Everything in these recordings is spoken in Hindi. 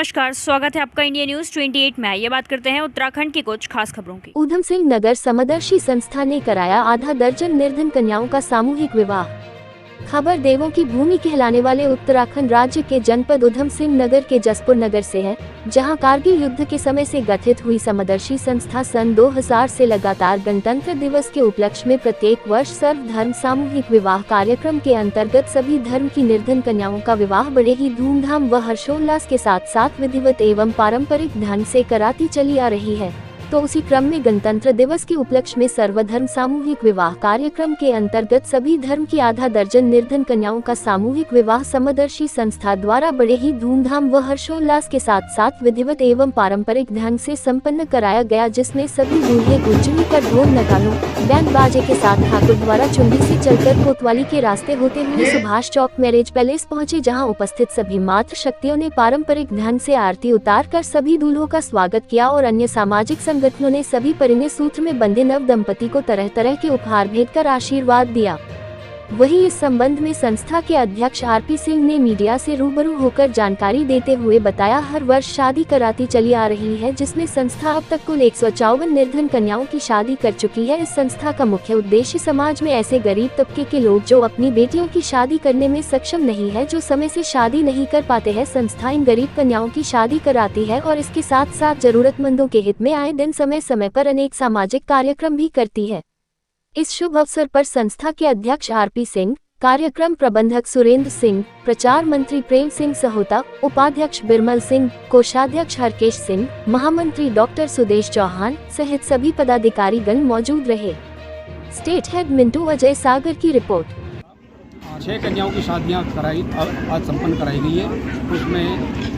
नमस्कार, स्वागत है आपका इंडिया न्यूज 28 में। ये बात करते हैं उत्तराखंड की कुछ खास खबरों की। ऊधम सिंह नगर समदर्शी संस्था ने कराया आधा दर्जन निर्धन कन्याओं का सामूहिक विवाह। खबर देवों की भूमि कहलाने वाले उत्तराखंड राज्य के जनपद ऊधम सिंह नगर के जसपुर नगर से है, जहां कारगिल युद्ध के समय से गठित हुई समदर्शी संस्था सन 2000 से लगातार गणतंत्र दिवस के उपलक्ष्य में प्रत्येक वर्ष सर्वधर्म सामूहिक विवाह कार्यक्रम के अंतर्गत सभी धर्म की निर्धन कन्याओं का विवाह बड़े ही धूमधाम व हर्षोल्लास के साथ विधिवत एवं पारंपरिक ढंग से कराती चली आ रही है। तो उसी क्रम में गणतंत्र दिवस के उपलक्ष्य में सर्वधर्म सामूहिक विवाह कार्यक्रम के अंतर्गत सभी धर्म की आधा दर्जन निर्धन कन्याओं का सामूहिक विवाह समदर्शी संस्था द्वारा बड़े ही धूमधाम व हर्षोल्लास के साथ विधिवत एवं पारंपरिक ढंग से संपन्न कराया गया, जिसमें सभी दूल्हे गुंजनी कर ढोल नगाड़ों बैंड बाजे के साथ ठाकुर द्वारा चुंडी से चलकर कोतवाली के रास्ते होते हुए सुभाष चौक मैरिज पैलेस पहुँचे, जहाँ उपस्थित सभी मातृ शक्तियों ने पारंपरिक ढंग से आरती उतार कर सभी दूल्हों का स्वागत किया और अन्य सामाजिक संगठनों ने सभी परिणय सूत्र में बंधे नव दंपति को तरह तरह के उपहार भेंट कर आशीर्वाद दिया। वहीं इस संबंध में संस्था के अध्यक्ष आरपी सिंह ने मीडिया से रूबरू होकर जानकारी देते हुए बताया, हर वर्ष शादी कराती चली आ रही है, जिसमें संस्था अब तक कुल 154 निर्धन कन्याओं की शादी कर चुकी है। इस संस्था का मुख्य उद्देश्य समाज में ऐसे गरीब तबके के लोग जो अपनी बेटियों की शादी करने में सक्षम नहीं है, जो समय से शादी नहीं कर पाते हैं, संस्था इन गरीब कन्याओं की शादी कराती है और इसके साथ साथ जरूरतमंदों के हित में आए दिन समय समय पर अनेक सामाजिक कार्यक्रम भी करती है। इस शुभ अवसर पर संस्था के अध्यक्ष आरपी सिंह, कार्यक्रम प्रबंधक सुरेंद्र सिंह, प्रचार मंत्री प्रेम सिंह सहोता, उपाध्यक्ष बिरमल सिंह, कोषाध्यक्ष हरकेश सिंह, महामंत्री डॉक्टर सुदेश चौहान सहित सभी पदाधिकारी गण मौजूद रहे। स्टेट हेड मिंटू अजय सागर की रिपोर्ट। 6 कन्याओं की शादियां आज संपन्न कराई गई है। उसमें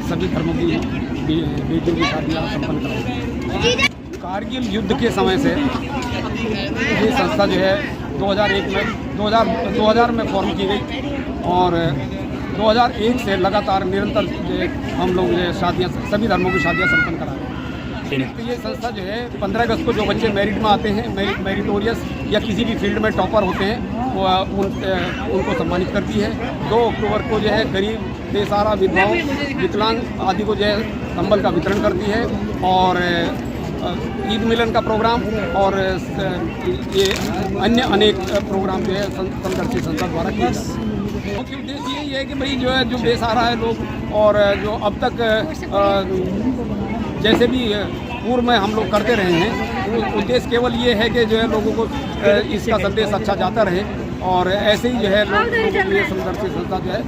सभी धर्मों की बेटियों की शादियां संपन्न कराई गई। कारगिल युद्ध के समय से ये संस्था जो है 2000 में फॉर्म की गई और 2001 से लगातार निरंतर हम लोग शादियाँ सभी धर्मों की शादियाँ संपन्न करा रहे हैं। तो ये संस्था जो है 15 अगस्त को जो बच्चे मेरिट में आते हैं, मेरिटोरियस या किसी भी फील्ड में टॉपर होते हैं, वो उनको सम्मानित करती है। 2 अक्टूबर को जो है गरीब बेसहारा विधवाओं विकलांग आदि को जो है कंबल का वितरण करती है और ईद मिलन का प्रोग्राम और ये अन्य अनेक प्रोग्राम जो है समदर्शी संस्था द्वारा किए जाते हैं। मुख्य उद्देश्य यही है कि भाई जो बेसहारा है लोग और जो अब तक जैसे भी पूर्व में हम लोग करते रहे हैं, उद्देश्य केवल ये है कि जो है लोगों को इसका संदेश अच्छा जाता रहे और ऐसे ही जो है लोग समदर्शी संस्था जो है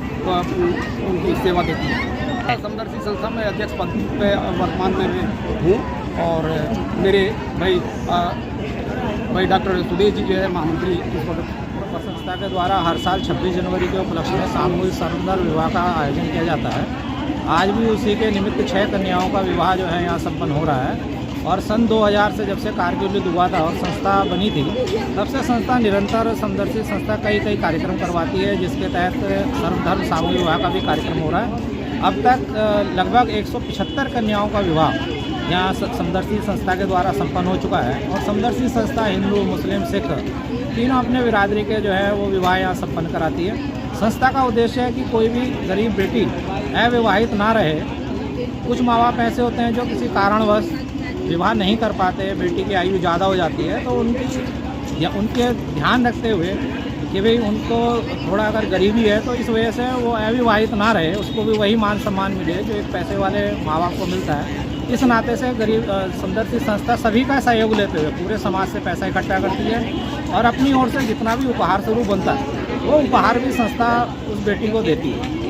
उनकी सेवा देती है। समदर्शी संस्था में अध्यक्ष पद पे वर्तमान में मैं हूँ और मेरे भाई डॉक्टर सुदेश जी जो है महामंत्री इस पद। संस्था के द्वारा हर साल 26 जनवरी के उपलक्ष्य में सामूहिक सर्वधर्म विवाह का आयोजन किया जाता है। आज भी उसी के निमित्त 6 कन्याओं का विवाह जो है यहाँ संपन्न हो रहा है और सन 2000 से जब से कारगिल युद्ध हुआ था और संस्था बनी थी, तब से संस्था निरंतर समदर्शी संस्था कई कार्यक्रम करवाती है, जिसके तहत सर्वधर्म सामूहिक विवाह का भी कार्यक्रम हो रहा है। अब तक लगभग 175 कन्याओं का विवाह यहाँ समदर्शी संस्था के द्वारा संपन्न हो चुका है और समदर्शी संस्था हिंदू, मुस्लिम, सिख तीनों अपने बिरादरी के जो है वो विवाह यहाँ संपन्न कराती है। संस्था का उद्देश्य है कि कोई भी गरीब बेटी अविवाहित ना रहे। कुछ माँ बाप ऐसे होते हैं जो किसी कारणवश विवाह नहीं कर पाते, बेटी की आयु ज़्यादा हो जाती है, तो उनके ध्यान रखते हुए कि भाई उनको थोड़ा अगर गरीबी है तो इस वजह से वो अविवाहित ना रहे, उसको भी वही मान सम्मान मिले जो एक पैसे वाले माँ बाप को मिलता है। इस नाते से गरीब समदर्शी संस्था सभी का सहयोग लेते हुए पूरे समाज से पैसा इकट्ठा करती है और अपनी ओर से जितना भी उपहार स्वरूप बनता है वो उपहार भी संस्था उस बेटी को देती है।